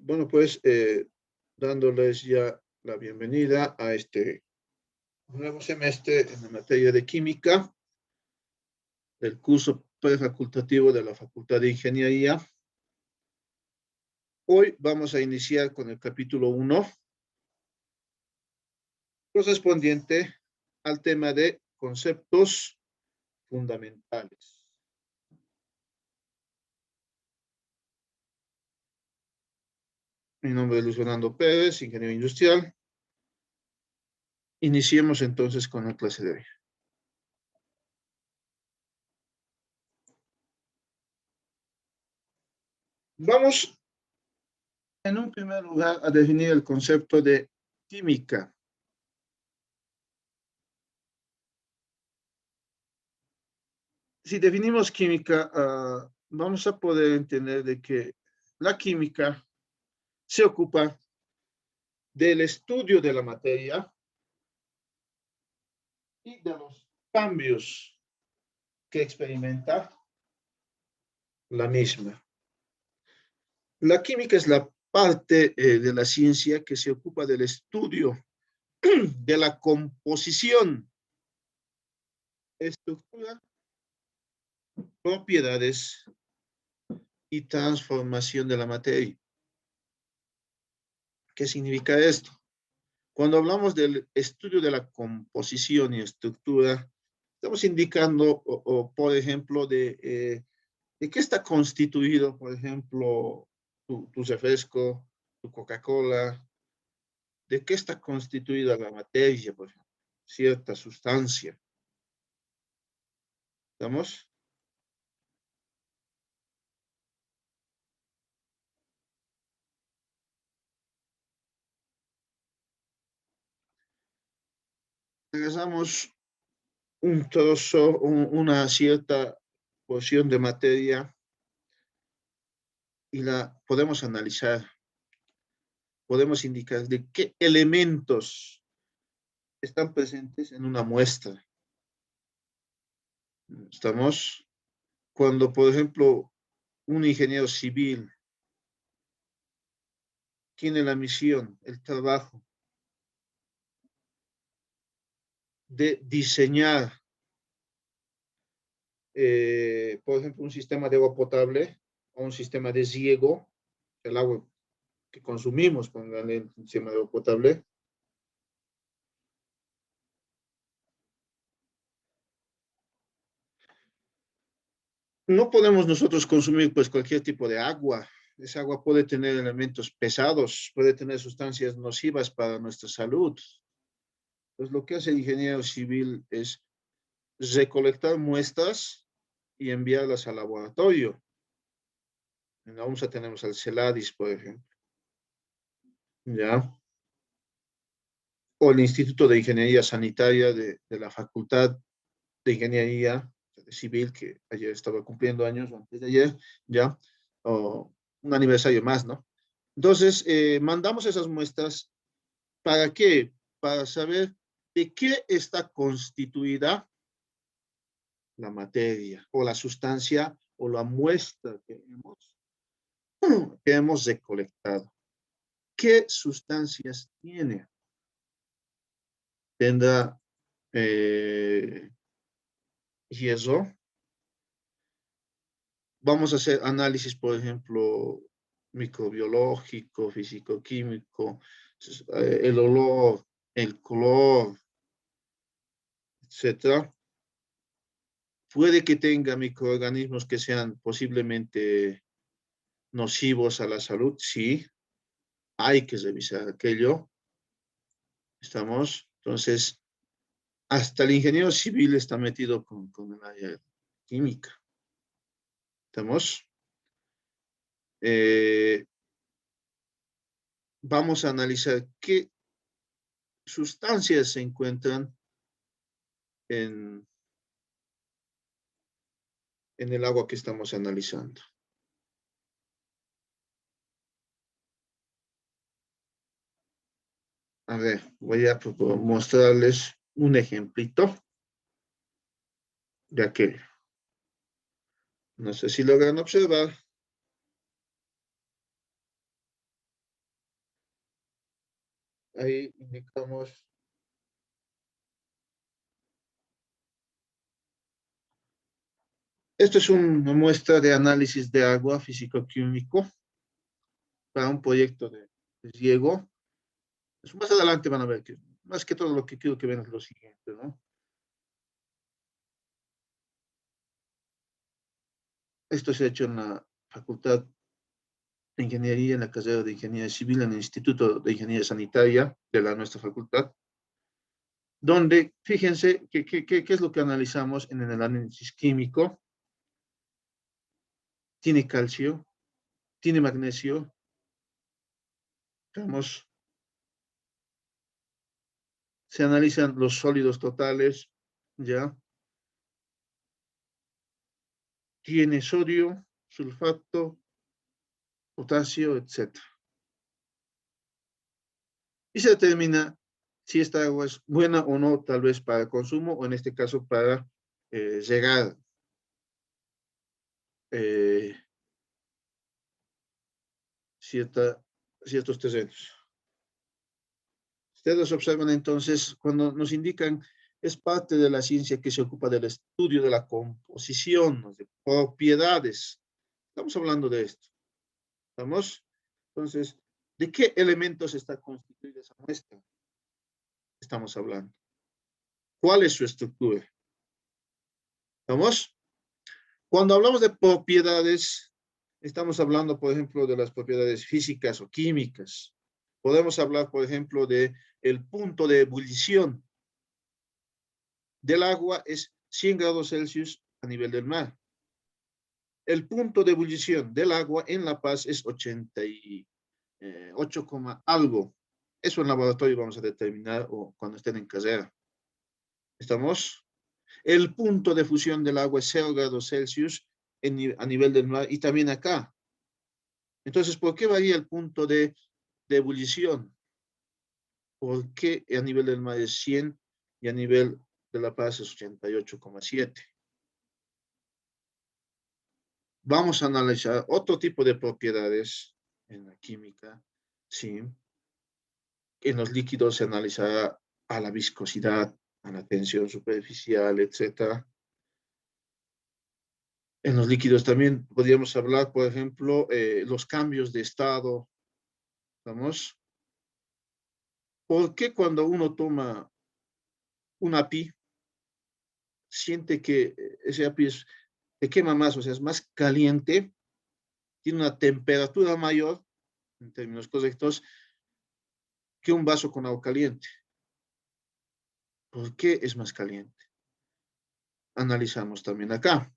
Bueno, pues dándoles ya la bienvenida a este nuevo semestre en la materia de química del curso prefacultativo de la Facultad de Ingeniería. Hoy vamos a iniciar con el capítulo 1, correspondiente al tema de conceptos fundamentales. Mi nombre es Luis Fernando Pérez, ingeniero industrial. Iniciemos entonces con la clase de hoy. Vamos en un primer lugar a definir el concepto de química. Si definimos química, vamos a poder entender de que la química se ocupa del estudio de la materia y de los cambios que experimenta la misma. La química es la parte de la ciencia que se ocupa del estudio de la composición, estructura, propiedades y transformación de la materia. ¿Qué significa esto? Cuando hablamos del estudio de la composición y estructura, estamos indicando, por ejemplo, de qué está constituido, por ejemplo, tu refresco, tu Coca-Cola, de qué está constituida la materia, por ejemplo, cierta sustancia. ¿Estamos? Regresamos un trozo, una cierta porción de materia y la podemos analizar, podemos indicar de qué elementos están presentes en una muestra. ¿Estamos? Cuando, por ejemplo, un ingeniero civil tiene la misión, el trabajo de diseñar, por ejemplo, un sistema de agua potable o un sistema de riego, el agua que consumimos con el sistema de agua potable, no podemos nosotros consumir pues cualquier tipo de agua. Esa agua puede tener elementos pesados, puede tener sustancias nocivas para nuestra salud. Pues lo que hace el ingeniero civil es recolectar muestras y enviarlas al laboratorio. En la UNSA tenemos al CELADIS, por ejemplo, ¿ya? O el Instituto de Ingeniería Sanitaria de la Facultad de Ingeniería Civil, que ayer estaba cumpliendo años, antes de ayer, ¿ya? O un aniversario más, ¿no? Entonces, mandamos esas muestras, ¿para qué? Para saber de qué está constituida la materia o la sustancia o la muestra que hemos recolectado. ¿Qué sustancias tiene? Tendrá hierro. Vamos a hacer análisis, por ejemplo, microbiológico, físico-químico, el olor, el color, etcétera. Puede que tenga microorganismos que sean posiblemente nocivos a la salud, sí, hay que revisar aquello. ¿Estamos? Entonces, hasta el ingeniero civil está metido con el área química. ¿Estamos? Eh, vamos a analizar qué sustancias se encuentran en, en el agua que estamos analizando. A ver, voy a mostrarles un ejemplito de aquello. No sé si logran observar. Ahí indicamos. Esto es una muestra de análisis de agua físico-químico para un proyecto de riego. Pues más adelante van a ver que, más que todo lo que quiero que vean es lo siguiente, ¿no? Esto se ha hecho en la Facultad de Ingeniería, en la carrera de Ingeniería Civil, en el Instituto de Ingeniería Sanitaria de nuestra facultad, donde, fíjense, ¿qué es lo que analizamos en el análisis químico? Tiene calcio, tiene magnesio, digamos, se analizan los sólidos totales, ¿ya? Tiene sodio, sulfato, potasio, etc. Y se determina si esta agua es buena o no, tal vez para consumo, o en este caso para regar eh, ciertos terrenos. Ustedes observan entonces, cuando nos indican, es parte de la ciencia que se ocupa del estudio de la composición, ¿no?, de propiedades. Estamos hablando de esto. ¿Estamos? Entonces, ¿de qué elementos está constituida esa muestra? Estamos hablando. ¿Cuál es su estructura? ¿Estamos? Cuando hablamos de propiedades, estamos hablando, por ejemplo, de las propiedades físicas o químicas. Podemos hablar, por ejemplo, de el punto de ebullición del agua es 100 grados Celsius a nivel del mar. El punto de ebullición del agua en La Paz es 88, algo. Eso en laboratorio vamos a determinar o cuando estén en carrera. ¿Estamos? El punto de fusión del agua es 0 grados Celsius a nivel del mar y también acá. Entonces, ¿por qué varía el punto de ebullición? ¿Por qué a nivel del mar es 100 y a nivel de La Paz es 88,7? Vamos a analizar otro tipo de propiedades en la química, ¿sí? En los líquidos se analizará a la viscosidad, a la tensión superficial, etcétera. En los líquidos también podríamos hablar, por ejemplo, los cambios de estado. ¿Vamos? ¿Por qué cuando uno toma un API, siente que ese API se quema más, o sea, es más caliente, tiene una temperatura mayor, en términos correctos, que un vaso con agua caliente? ¿Por qué es más caliente? Analizamos también acá.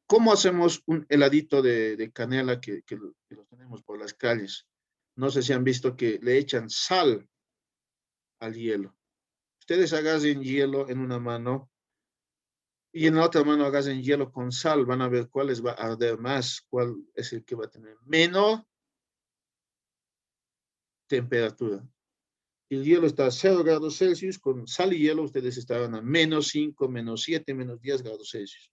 ¿Cómo hacemos un heladito de canela que los tenemos por las calles? No sé si han visto que le echan sal al hielo. Ustedes agarren hielo en una mano y en la otra mano agarren hielo con sal. Van a ver cuál les va a arder más, cuál es el que va a tener menor temperatura. El hielo está a 0 grados Celsius, con sal y hielo ustedes estarán a -5, -7, -10 grados Celsius.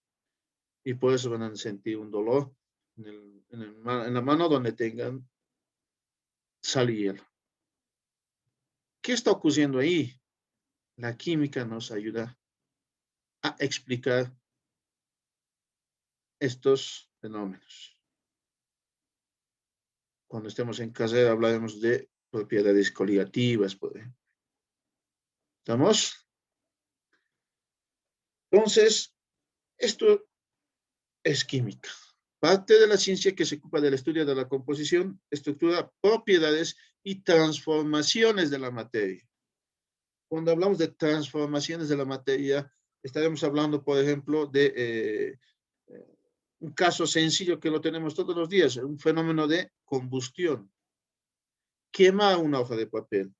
Y por eso van a sentir un dolor en la mano donde tengan sal y hielo. ¿Qué está ocurriendo ahí? La química nos ayuda a explicar estos fenómenos. Cuando estemos en carrera hablaremos de propiedades coligativas, por ejemplo. ¿Estamos? Entonces, esto es química. Parte de la ciencia que se ocupa del estudio de la composición, estructura, propiedades y transformaciones de la materia. Cuando hablamos de transformaciones de la materia, estaremos hablando, por ejemplo, de un caso sencillo que lo tenemos todos los días, un fenómeno de combustión. Quema una hoja de papel.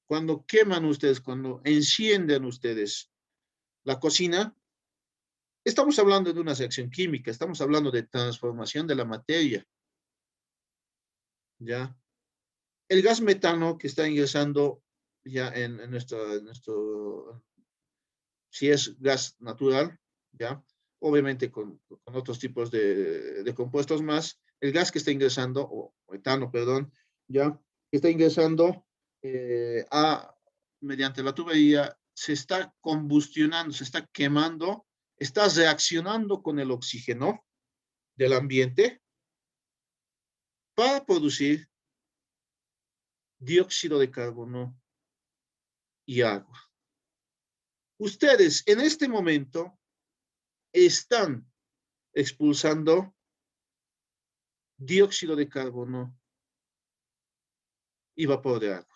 Cuando queman ustedes, cuando encienden ustedes la cocina, estamos hablando de una reacción química, estamos hablando de transformación de la materia. ¿Ya? El gas metano que está ingresando ya en nuestro, si es gas natural, ¿ya? Obviamente con otros tipos de compuestos más, el gas que está ingresando, o etano, perdón, ¿ya? Que está ingresando mediante la tubería, se está combustionando, se está quemando, está reaccionando con el oxígeno del ambiente para producir dióxido de carbono y agua. Ustedes en este momento están expulsando dióxido de carbono y vapor de agua.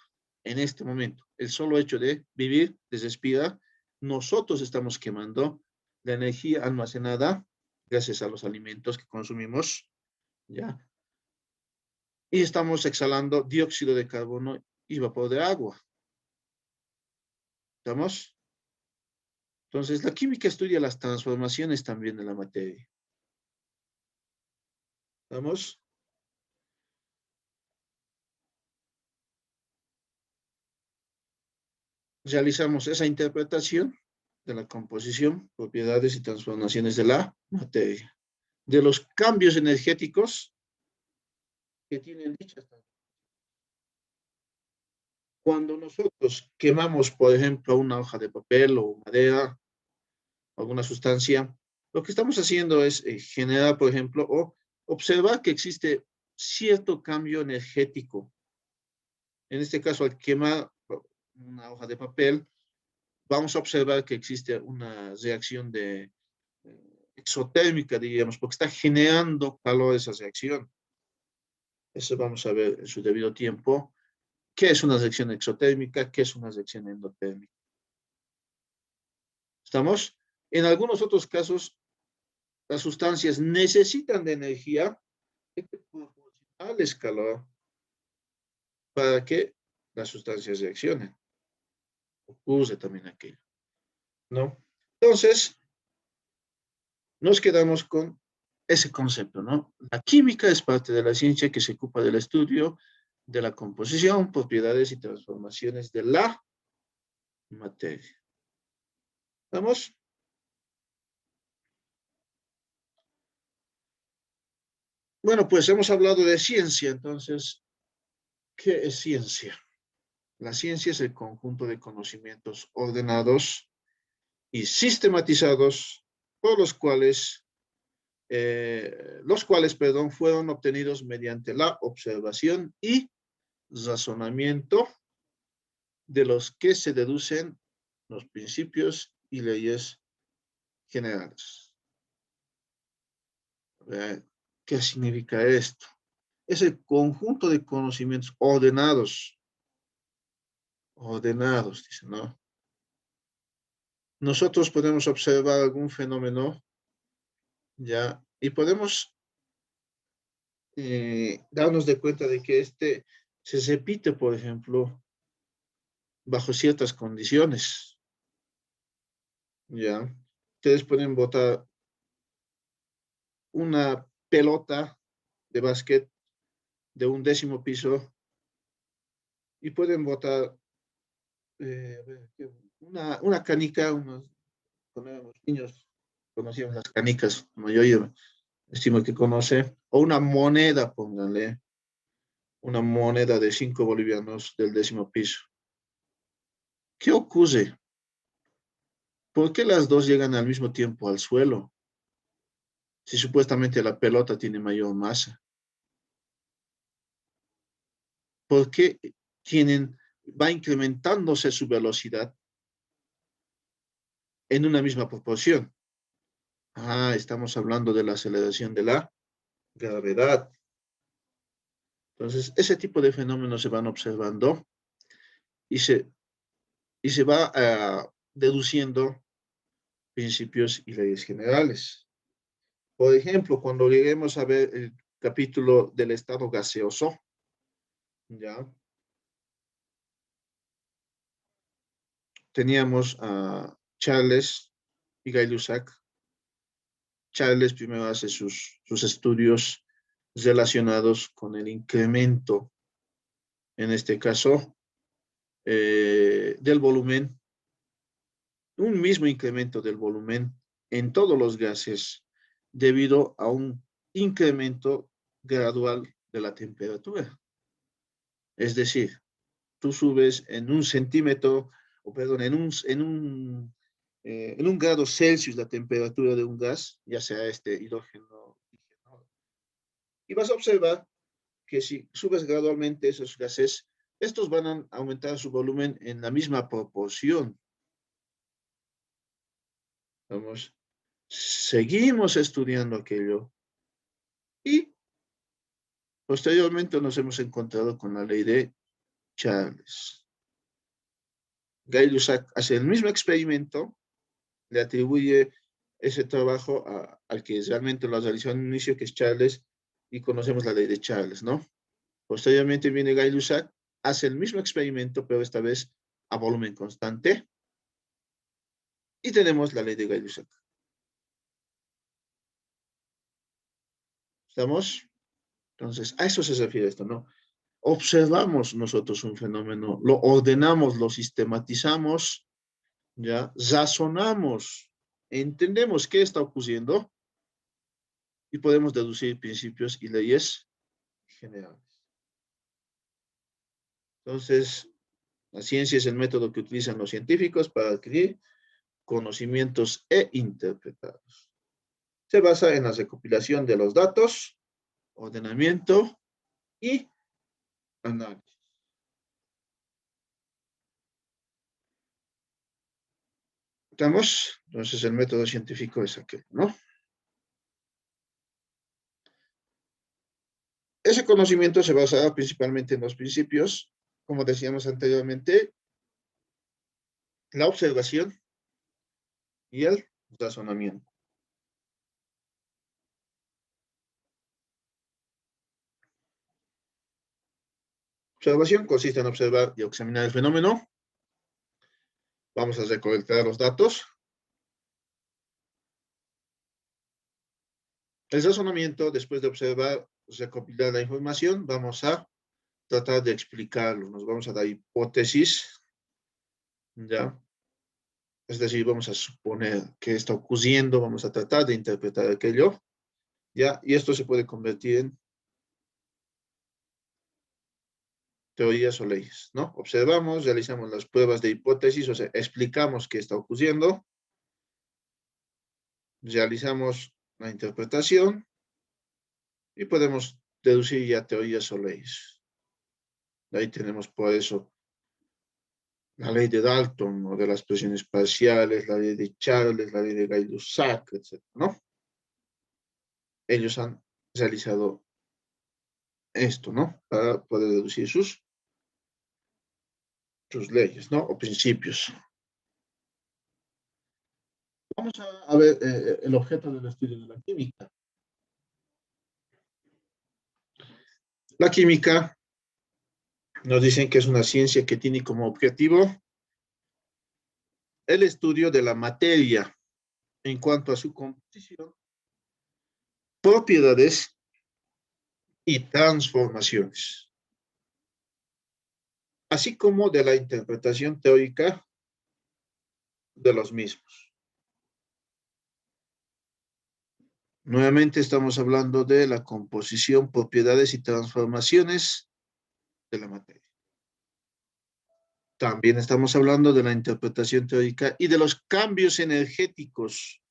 En este momento, el solo hecho de vivir, de respirar, nosotros estamos quemando la energía almacenada gracias a los alimentos que consumimos, ¿ya? Y estamos exhalando dióxido de carbono y vapor de agua. ¿Estamos? Entonces, la química estudia las transformaciones también de la materia. ¿Estamos? Realizamos esa interpretación de la composición, propiedades y transformaciones de la materia, de los cambios energéticos que tienen dichas. Cuando nosotros quemamos, por ejemplo, una hoja de papel o madera, alguna sustancia, lo que estamos haciendo es generar, por ejemplo, o observar que existe cierto cambio energético. En este caso, al quemar una hoja de papel, vamos a observar que existe una reacción de exotérmica, diríamos, porque está generando calor esa reacción. Eso vamos a ver en su debido tiempo. ¿Qué es una reacción exotérmica? ¿Qué es una reacción endotérmica? ¿Estamos? En algunos otros casos, las sustancias necesitan de energía proporcionales calor para que las sustancias reaccionen. Ocurre también aquello, ¿no? Entonces, nos quedamos con ese concepto, ¿no? La química es parte de la ciencia que se ocupa del estudio de la composición, propiedades y transformaciones de la materia. ¿Vamos? Bueno, pues hemos hablado de ciencia, entonces, ¿qué es ciencia? La ciencia es el conjunto de conocimientos ordenados y sistematizados por los cuales, perdón, fueron obtenidos mediante la observación y razonamiento de los que se deducen los principios y leyes generales. ¿Qué significa esto? Es el conjunto de conocimientos ordenados, dice, ¿no? Nosotros podemos observar algún fenómeno, ¿ya? Y podemos darnos de cuenta de que este se repite, por ejemplo, bajo ciertas condiciones, ¿ya? Ustedes pueden botar una pelota de básquet de un 10º piso y pueden botar una canica, cuando éramos niños conocíamos las canicas, como yo estimo que conoce, o una moneda, pónganle, una moneda de 5 bolivianos del 10º piso. ¿Qué ocurre? ¿Por qué las dos llegan al mismo tiempo al suelo? Si supuestamente la pelota tiene mayor masa. ¿Por qué va incrementándose su velocidad en una misma proporción? Estamos hablando de la aceleración de la gravedad. Entonces, ese tipo de fenómenos se van observando y se va deduciendo principios y leyes generales. Por ejemplo, cuando lleguemos a ver el capítulo del estado gaseoso, ¿ya? Teníamos a Charles y Gay-Lussac. Charles primero hace sus estudios relacionados con el incremento, en este caso, del volumen, un mismo incremento del volumen en todos los gases debido a un incremento gradual de la temperatura. Es decir, tú subes en 1 centímetro, o perdón, en 1 grado Celsius la temperatura de un gas, ya sea este hidrógeno, y vas a observar que si subes gradualmente esos gases, estos van a aumentar su volumen en la misma proporción. Vamos, seguimos estudiando aquello y posteriormente nos hemos encontrado con la ley de Charles. Gay-Lussac hace el mismo experimento, le atribuye ese trabajo al que realmente lo realizó al inicio, que es Charles, y conocemos la ley de Charles, ¿no? Posteriormente viene Gay-Lussac, hace el mismo experimento, pero esta vez a volumen constante, y tenemos la ley de Gay-Lussac. ¿Estamos? Entonces, a eso se refiere esto, ¿no? Observamos nosotros un fenómeno, lo ordenamos, lo sistematizamos, ¿ya? Razonamos, entendemos qué está ocurriendo y podemos deducir principios y leyes generales. Entonces, la ciencia es el método que utilizan los científicos para adquirir conocimientos e interpretarlos. Se basa en la recopilación de los datos, ordenamiento y análisis. ¿Estamos? Entonces, el método científico es aquel, ¿no? Ese conocimiento se basa principalmente en los principios, como decíamos anteriormente, la observación y el razonamiento. Observación consiste en observar y examinar el fenómeno. Vamos a recolectar los datos. El razonamiento, después de observar, recopilar la información, vamos a tratar de explicarlo. Nos vamos a dar hipótesis, ¿ya? Es decir, vamos a suponer qué está ocurriendo, vamos a tratar de interpretar aquello, ¿ya? Y esto se puede convertir en teorías o leyes, ¿no? Observamos, realizamos las pruebas de hipótesis, o sea, explicamos qué está ocurriendo, realizamos la interpretación y podemos deducir ya teorías o leyes. Ahí tenemos por eso la ley de Dalton, o de las presiones parciales, la ley de Charles, la ley de Gay-Lussac, etc., ¿no? Ellos han realizado esto, ¿no? Para poder deducir sus leyes, ¿no? O principios. Vamos a ver el objeto del estudio de la química. La química nos dicen que es una ciencia que tiene como objetivo el estudio de la materia en cuanto a su composición, propiedades y transformaciones, así como de la interpretación teórica de los mismos. Nuevamente estamos hablando de la composición, propiedades y transformaciones de la materia. También estamos hablando de la interpretación teórica y de los cambios energéticos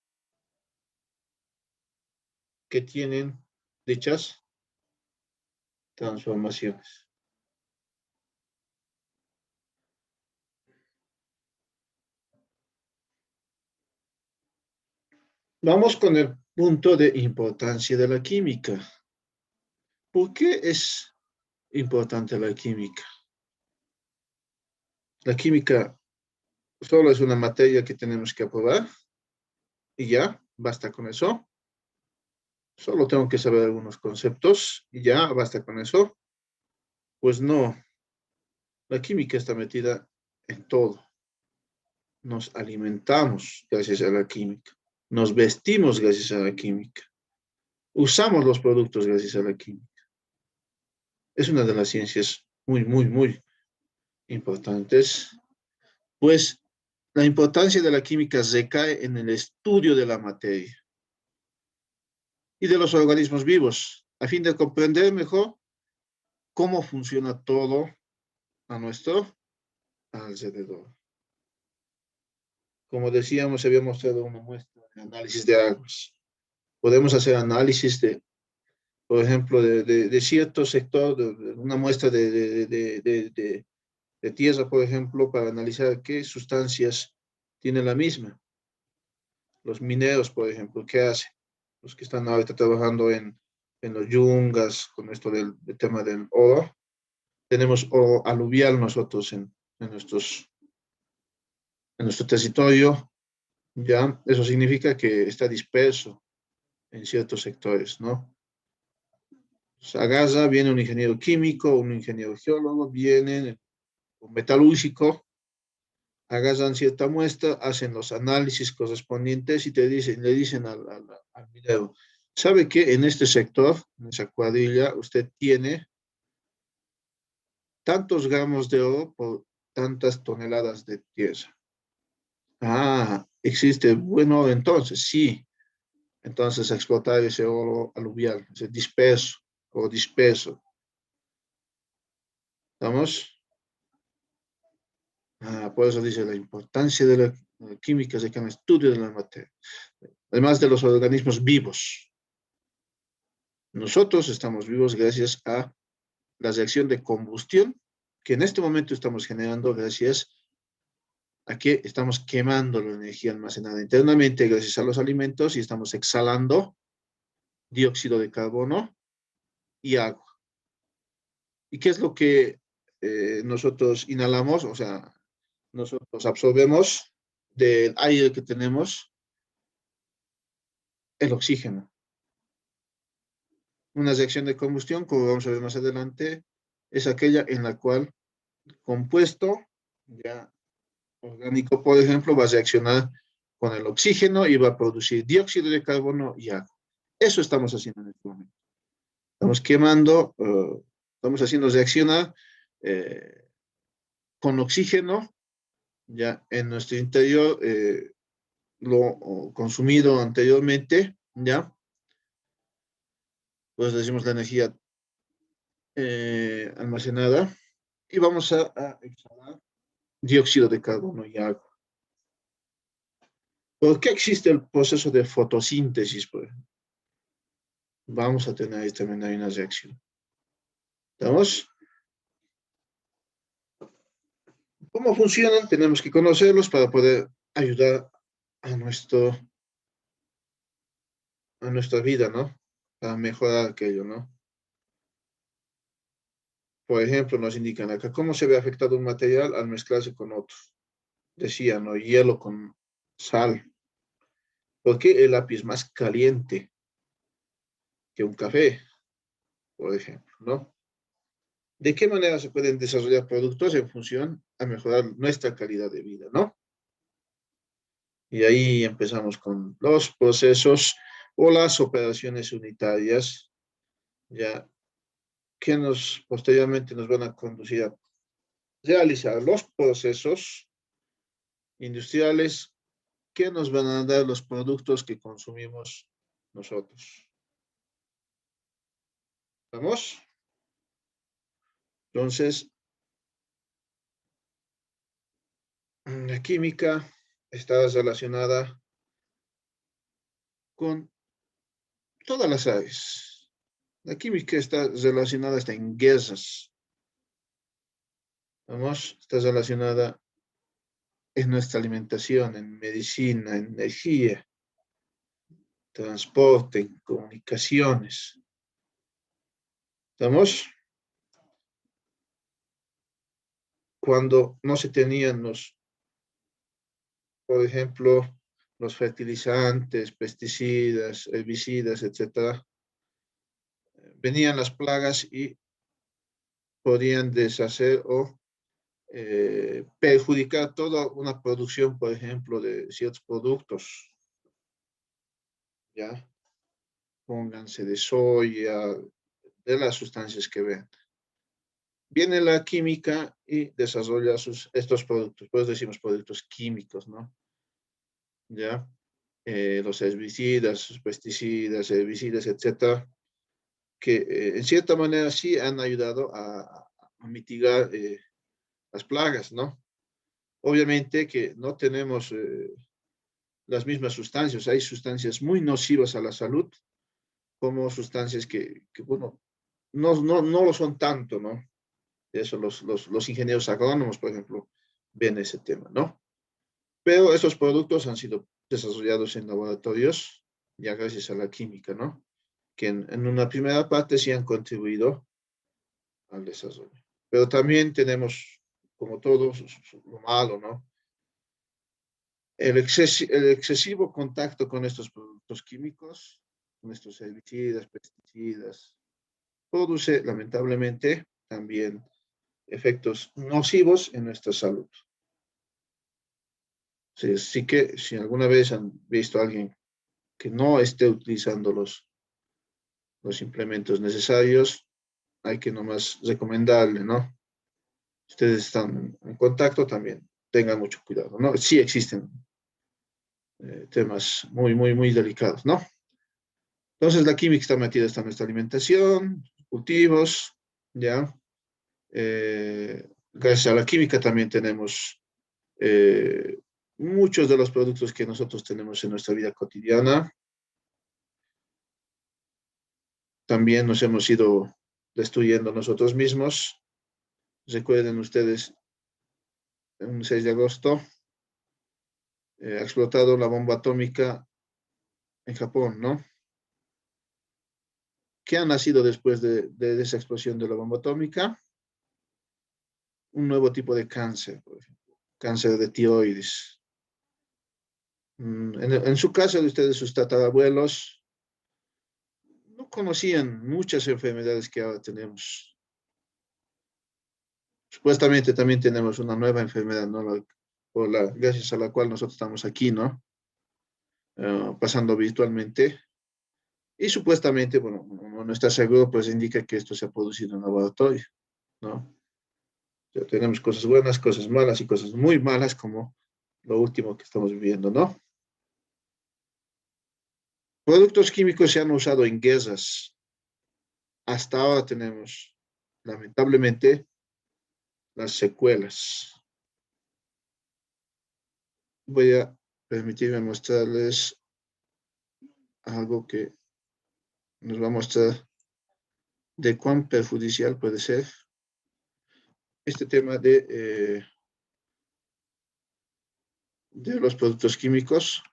que tienen dichas transformaciones. Vamos con el punto de importancia de la química. ¿Por qué es importante la química? La química solo es una materia que tenemos que aprobar y ya, basta con eso. Solo tengo que saber algunos conceptos y ya, basta con eso. Pues no, la química está metida en todo. Nos alimentamos gracias a la química. Nos vestimos gracias a la química. Usamos los productos gracias a la química. Es una de las ciencias muy, muy, muy importantes, pues la importancia de la química recae en el estudio de la materia y de los organismos vivos, a fin de comprender mejor cómo funciona todo a nuestro alrededor. Como decíamos, había mostrado una muestra de análisis de aguas. Podemos hacer análisis por ejemplo, de cierto sector, de una muestra de tierra, por ejemplo, para analizar qué sustancias tiene la misma. Los mineros, por ejemplo, ¿qué hacen? Los que están ahorita trabajando en los yungas, con esto del tema del oro. Tenemos oro aluvial nosotros en nuestro territorio, ¿ya? Eso significa que está disperso en ciertos sectores, ¿no? Se agarra, viene un ingeniero químico, un ingeniero geólogo, vienen un metalúrgico, agarran cierta muestra, hacen los análisis correspondientes y le dicen al minero, ¿sabe qué? En este sector, en esa cuadrilla, usted tiene tantos gramos de oro por tantas toneladas de tierra. Ah, existe buen oro entonces, sí. Entonces explotar ese oro aluvial, ese disperso o disperso. ¿Estamos? Ah, por eso dice la importancia de la química, de que un estudio de la materia. Además de los organismos vivos. Nosotros estamos vivos gracias a la reacción de combustión que en este momento estamos generando gracias a que estamos quemando la energía almacenada internamente gracias a los alimentos y estamos exhalando dióxido de carbono y agua. ¿Y qué es lo que nosotros inhalamos? O sea, nosotros absorbemos del aire que tenemos el oxígeno. Una reacción de combustión, como vamos a ver más adelante, es aquella en la cual compuesto ya orgánico, por ejemplo, va a reaccionar con el oxígeno y va a producir dióxido de carbono y agua. Eso estamos haciendo en este momento. Estamos quemando, estamos haciendo reaccionar con oxígeno ya en nuestro interior, lo consumido anteriormente, ya, pues decimos la energía almacenada y vamos a exhalar dióxido de carbono y agua. ¿Por qué existe el proceso de fotosíntesis? Pues vamos a tener ahí también hay una reacción. ¿Estamos? ¿Cómo funcionan? Tenemos que conocerlos para poder ayudar a, a nuestra vida, ¿no? Para mejorar aquello, ¿no? Por ejemplo, nos indican acá cómo se ve afectado un material al mezclarse con otro. Decía, ¿no? Hielo con sal. ¿Por qué el lápiz es más caliente que un café, por ejemplo, ¿no? ¿De qué manera se pueden desarrollar productos en función a mejorar nuestra calidad de vida, ¿no? Y ahí empezamos con los procesos o las operaciones unitarias, ya que posteriormente nos van a conducir a realizar los procesos industriales que nos van a dar los productos que consumimos nosotros. ¿Vamos? Entonces, la química está relacionada con todas las áreas. La química está relacionada hasta en guerras. ¿Vamos? Está relacionada en nuestra alimentación, en medicina, en energía, transporte, en comunicaciones. ¿Estamos? Cuando no se tenían por ejemplo, los fertilizantes, pesticidas, herbicidas, etcétera, venían las plagas y podían deshacer o perjudicar toda una producción, por ejemplo, de ciertos productos, ¿ya? Pónganse de soya, de las sustancias que ven. Viene la química y desarrolla estos productos, pues decimos productos químicos, ¿no? ¿Ya? Los herbicidas, sus pesticidas, herbicidas, etcétera, que en cierta manera sí han ayudado a mitigar las plagas, ¿no? Obviamente que no tenemos las mismas sustancias. Hay sustancias muy nocivas a la salud, como sustancias que bueno, no lo son tanto, ¿no? Eso los ingenieros agrónomos, por ejemplo, ven ese tema, ¿no? Pero esos productos han sido desarrollados en laboratorios, ya gracias a la química, ¿no? Que en una primera parte sí han contribuido al desarrollo. Pero también tenemos, como todos, lo malo, ¿no? El excesivo contacto con estos productos químicos, con estos herbicidas, pesticidas, produce lamentablemente también efectos nocivos en nuestra salud. Sí, sí que si alguna vez han visto a alguien que no esté utilizando los implementos necesarios, hay que nomás recomendarle, ¿no? Ustedes están en contacto también, tengan mucho cuidado, ¿no? Sí existen temas muy delicados, ¿no? Entonces la química está metida en nuestra alimentación, cultivos, ¿ya? Gracias a la química también tenemos eh, muchos de los productos que nosotros tenemos en nuestra vida cotidiana. También nos hemos ido destruyendo nosotros mismos. Recuerden ustedes, un 6 de agosto ha explotado la bomba atómica en Japón, ¿no? ¿Qué ha nacido después de esa explosión de la bomba atómica? Un nuevo tipo de cáncer, por ejemplo, cáncer de tiroides. En su caso de ustedes, sus tatarabuelos, no conocían muchas enfermedades que ahora tenemos. Supuestamente también tenemos una nueva enfermedad, ¿no? Gracias a la cual nosotros estamos aquí, ¿no? Pasando virtualmente. Y supuestamente, bueno, uno no está seguro, pues indica que esto se ha producido en laboratorio, ¿no? O sea, tenemos cosas buenas, cosas malas y cosas muy malas como lo último que estamos viviendo, ¿no? Productos químicos se han usado en guerras. Hasta ahora tenemos, lamentablemente, las secuelas. Voy a permitirme mostrarles algo que nos va a mostrar de cuán perjudicial puede ser este tema de los productos químicos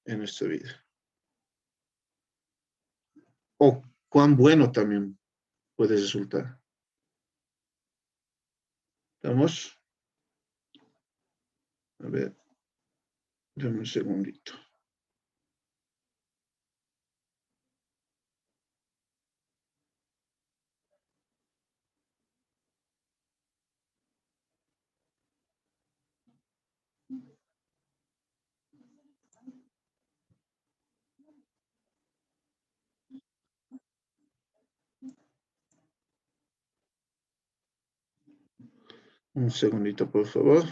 en nuestra vida. O cuán bueno también puede resultar. ¿Estamos? A ver, dame un segundito. Un segundito, por favor.